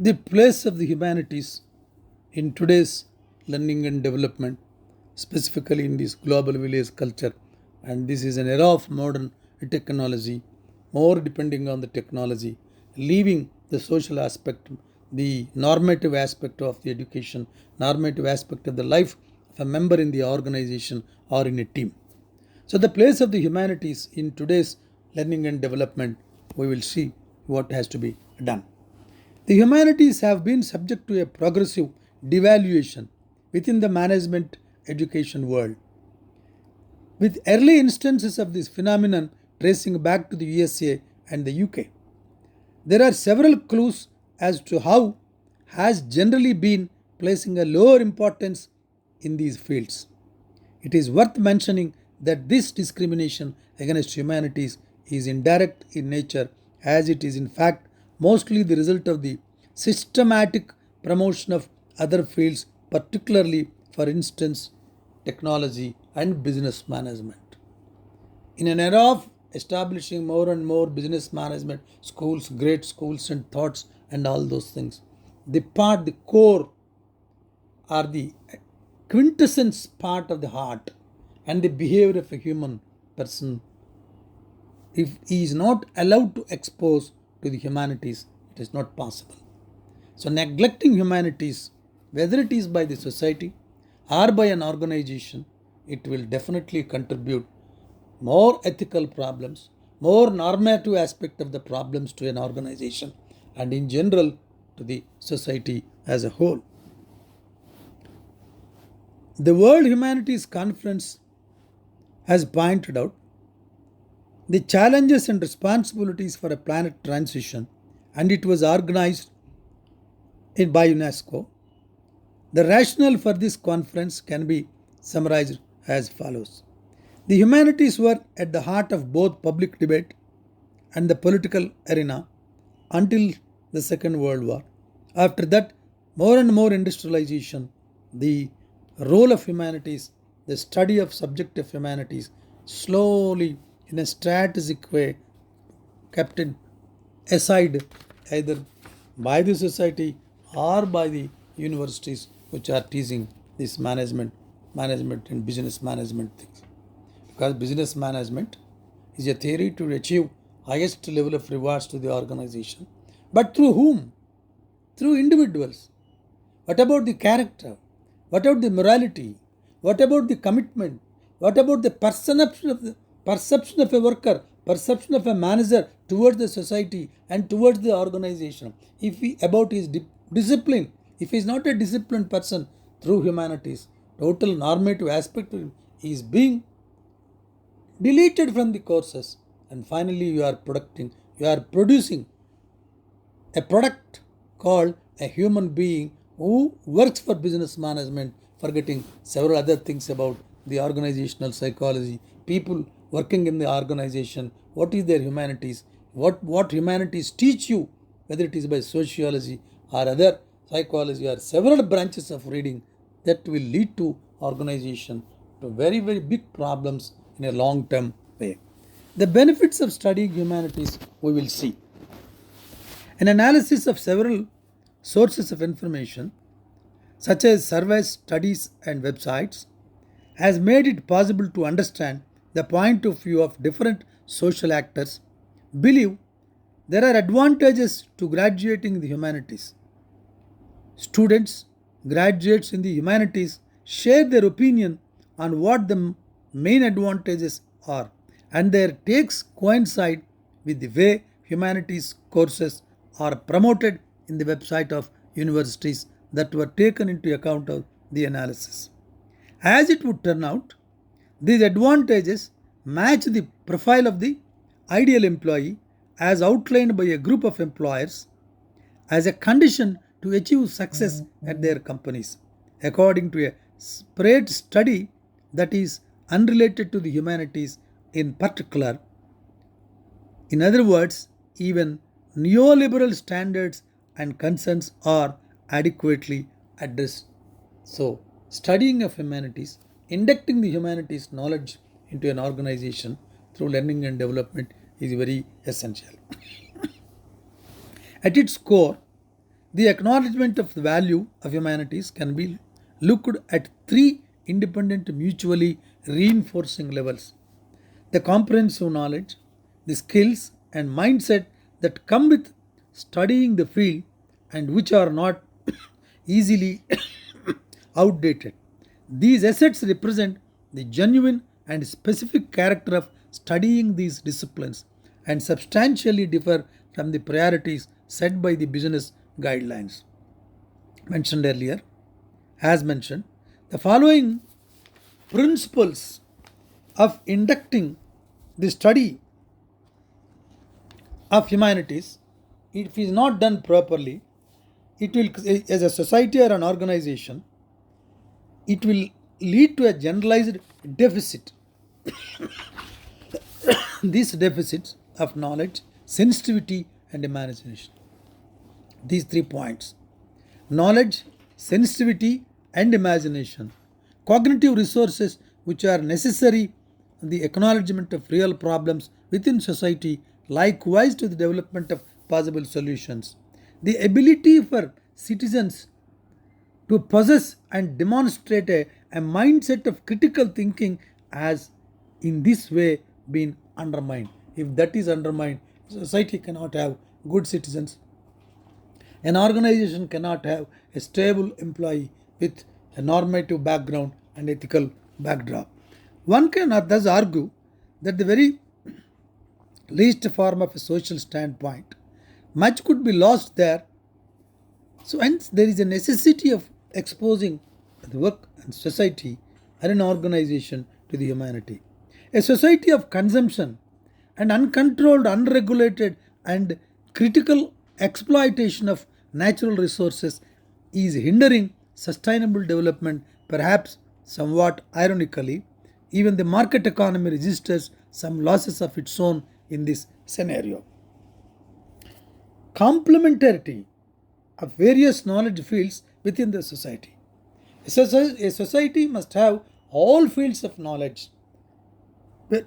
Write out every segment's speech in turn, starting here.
The place of the humanities in today's learning and development, specifically in this global village culture, and this is an era of modern technology, more depending on the technology, leaving the social aspect, the normative aspect of the education, normative aspect of the life of a member in the organization or in a team. So, the place of the humanities in today's learning and development, we will see what has to be done. The humanities have been subject to a progressive devaluation within the management education world, with early instances of this phenomenon tracing back to the USA and the UK. There are several clues as to how has generally been placing a lower importance in these fields. It is worth mentioning that this discrimination against humanities is indirect in nature, as it is in fact mostly the result of the systematic promotion of other fields, particularly, for instance, technology and business management. In an era of establishing more and more business management schools, great schools, and thoughts, and all those things, the core, are the quintessence part of the heart and the behavior of a human person. If he is not allowed to expose to the humanities, it is not possible. So, neglecting humanities, whether it is by the society or by an organization, it will definitely contribute more ethical problems, more normative aspect of the problems to an organization, and in general to the society as a whole. The World Humanities Conference has pointed out the challenges and responsibilities for a planet transition, and it was organized by UNESCO. The rationale for this conference can be summarized as follows. The humanities were at the heart of both public debate and the political arena until the Second World War. After that, more and more industrialization, the role of humanities, the study of subject of humanities, slowly in a strategic way kept in aside either by the society or by the universities which are teaching this management and business management things. Because business management is a theory to achieve highest level of rewards to the organization. But through whom? Through individuals. What about the character? What about the morality? What about the commitment? What about the perception of a worker, perception of a manager towards the society and towards the organization? If he about his discipline, if he is not a disciplined person through humanities, total normative aspect is being deleted from the courses, and finally you are producing a product called a human being who works for business management, forgetting several other things about the organizational psychology, people working in the organization, what is their humanities, what humanities teach you, whether it is by sociology or other psychology or several branches of reading that will lead to organization to very, very big problems in a long term way. The benefits of studying humanities we will see. An analysis of several sources of information, such as surveys, studies, and websites, has made it possible to understand the point of view of different social actors. Believe there are advantages to graduating in the humanities. Students, graduates in the humanities share their opinion on what the main advantages are, and their takes coincide with the way humanities courses are promoted in the website of universities that were taken into account of the analysis. As it would turn out, these advantages match the profile of the ideal employee as outlined by a group of employers as a condition to achieve success at their companies, according to a separate study that is unrelated to the humanities in particular. In other words, even neoliberal standards and concerns are adequately addressed. So, studying of humanities, inducting the humanities knowledge into an organization through learning and development is very essential. At its core, The acknowledgement of the value of humanities can be looked at three independent, mutually reinforcing levels: the comprehensive knowledge, the skills and mindset that come with studying the field and which are not easily outdated. These assets represent the genuine and specific character of studying these disciplines and substantially differ from the priorities set by the business guidelines mentioned earlier. As mentioned, the following principles of inducting the study of humanities, if it is not done properly, it will, as a society or an organization, it will lead to a generalized deficit. These deficits of knowledge, sensitivity, and imagination. These 3 points: knowledge, sensitivity, and imagination, cognitive resources which are necessary in the acknowledgement of real problems within society, likewise to the development of possible solutions. The ability for citizens to possess and demonstrate a mindset of critical thinking has in this way been undermined. If that is undermined, society cannot have good citizens. An organization cannot have a stable employee with a normative background and ethical backdrop. One can thus argue that the very least form of a social standpoint, much could be lost there. So hence there is a necessity of exposing the work and society or an organization to the humanity. A society of consumption and uncontrolled, unregulated and critical exploitation of natural resources is hindering sustainable development. Perhaps somewhat ironically, even the market economy registers some losses of its own in this scenario. Complementarity of various knowledge fields within the society. A society must have all fields of knowledge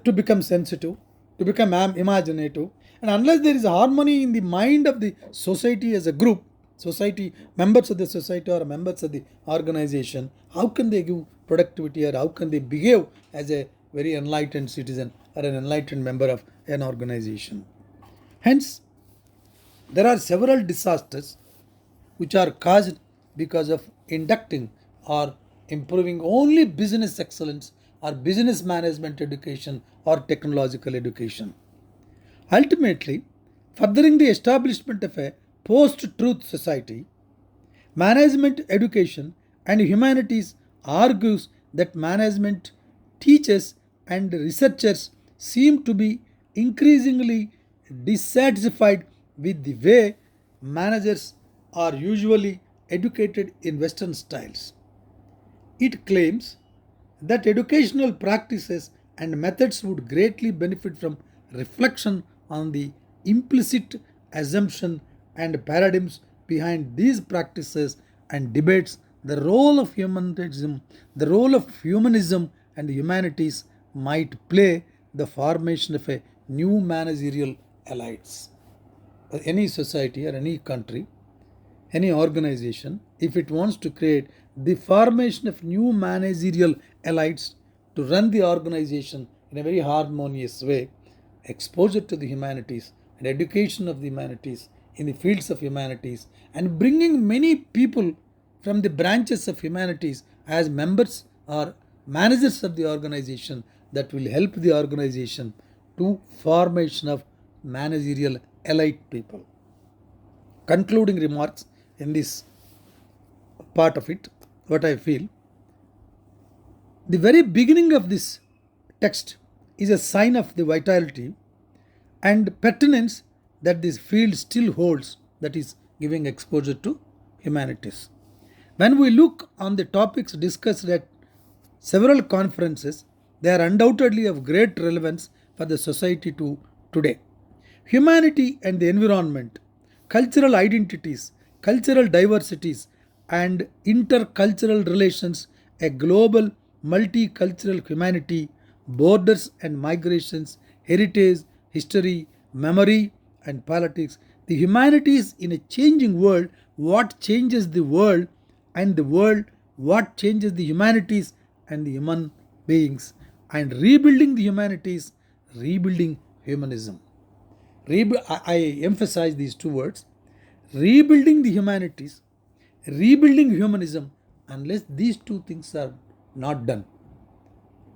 to become sensitive, to become imaginative, and unless there is harmony in the mind of the society as a group, society, members of the society or members of the organization, how can they give productivity or how can they behave as a very enlightened citizen or an enlightened member of an organization? Hence, there are several disasters which are caused because of inducting or improving only business excellence or business management education or technological education. Ultimately, furthering the establishment of a post truth society, management education and humanities argues that management teachers and researchers seem to be increasingly dissatisfied with the way managers are usually educated in Western styles. It claims that educational practices and methods would greatly benefit from reflection on the implicit assumption and paradigms behind these practices and debates the role of humanism and humanities might play the formation of a new managerial elites. Any society or any country, any organization, if it wants to create the formation of new managerial elites to run the organization in a very harmonious way, exposure to the humanities and education of the humanities in the fields of humanities, and bringing many people from the branches of humanities as members or managers of the organization, that will help the organization to formation of managerial elite people. Concluding remarks in this part of it, what I feel, the very beginning of this text is a sign of the vitality and pertinence that this field still holds, that is giving exposure to humanities. When we look on the topics discussed at several conferences, they are undoubtedly of great relevance for the society to today. Humanity and the environment, cultural identities, cultural diversities, and intercultural relations, a global multicultural humanity, borders and migrations, heritage, history, memory, and politics. The humanities in a changing world, what changes the world, and the world, what changes the humanities and the human beings, and rebuilding the humanities, rebuilding humanism. I emphasize these two words, rebuilding the humanities, rebuilding humanism. Unless these two things are not done,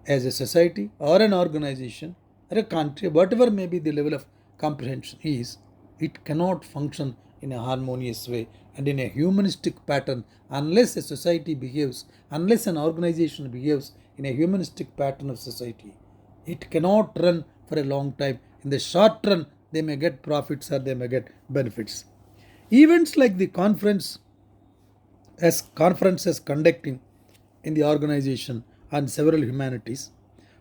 as a society or an organization or a country, whatever may be the level of comprehension is, it cannot function in a harmonious way and in a humanistic pattern unless a society behaves, unless an organization behaves in a humanistic pattern of society. It cannot run for a long time. In the short run, they may get profits or they may get benefits. Events like the conferences conducting in the organization on several humanities,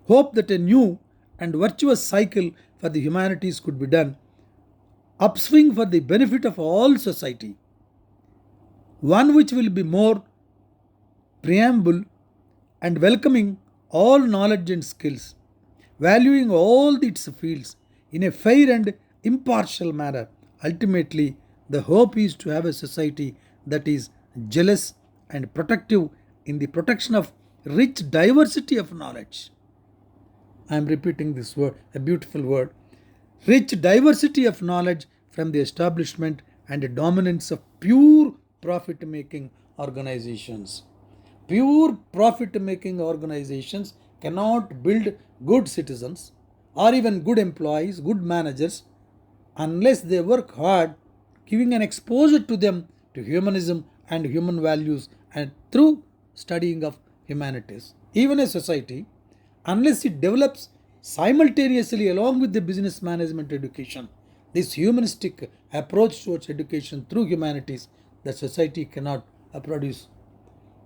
hope that a new and virtuous cycle for the humanities could be done, upswing for the benefit of all society, one which will be more preamble and welcoming all knowledge and skills, valuing all its fields in a fair and impartial manner. Ultimately, the hope is to have a society that is jealous and protective in the protection of rich diversity of knowledge. I am repeating this word, a beautiful word. Rich diversity of knowledge from the establishment and the dominance of pure profit making organizations. Pure profit making organizations cannot build good citizens or even good employees, good managers, unless they work hard, giving an exposure to them to humanism and human values and through studying of humanities. Even a society, unless it develops simultaneously along with the business management education, this humanistic approach towards education through humanities, the society cannot produce.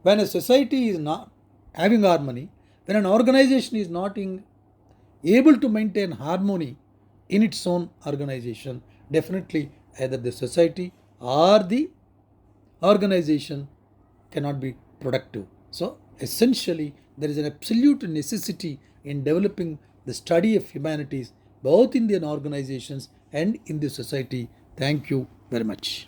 When a society is not having harmony, when an organization is not able to maintain harmony in its own organization, definitely either the society or the organization cannot be productive. So, essentially, there is an absolute necessity in developing the study of humanities both in the organizations and in the society. Thank you very much.